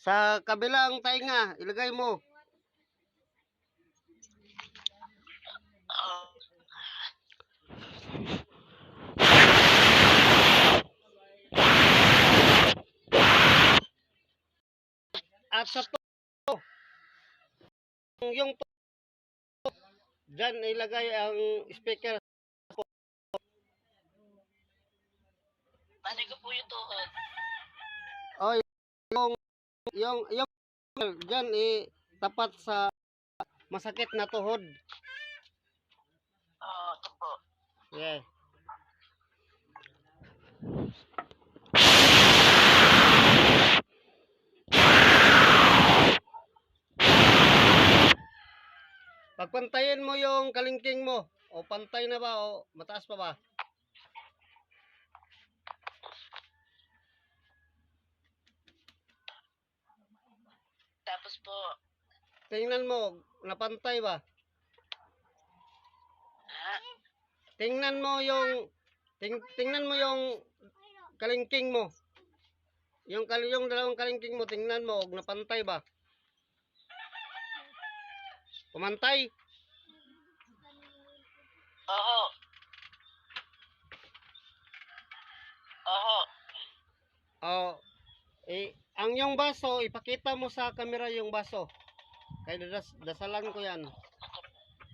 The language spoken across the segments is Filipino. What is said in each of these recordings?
Sa kabilang tainga, ilagay mo. At sa to, yung dyan ilagay ang speaker. Paano ko po yung tuhod? O, yung dyan tapat sa masakit na tuhod. Ito po. Yeah. Pagpantayin mo yung kalingking mo. O pantay na ba o mataas pa ba? Tapos po, Tingnan mo, napantay ba? Tingnan mo yung tingnan mo yung kalingking mo. Yung dalawang kalingking mo, tingnan mo, napantay ba? Pumantay? Oo. Ang yung baso, ipakita mo sa camera yung baso. Kaya dasalan ko yan.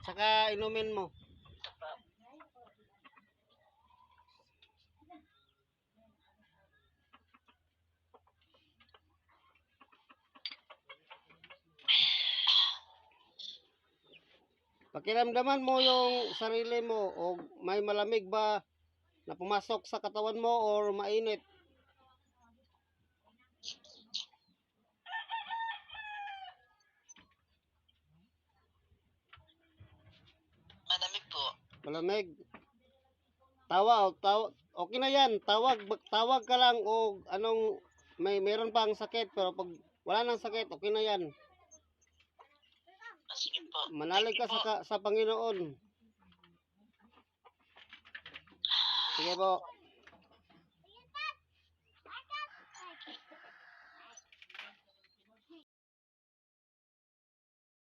Saka inumin mo. Pakiramdaman mo yung sarili mo o may malamig ba na pumasok sa katawan mo or mainit. Malamig po. Malamig. Tawa, okay na yan. Tawag ka lang o anong meron pang sakit pero pag wala nang sakit, okay na yan. Sige po. Manalig ka sa Panginoon. Sige po.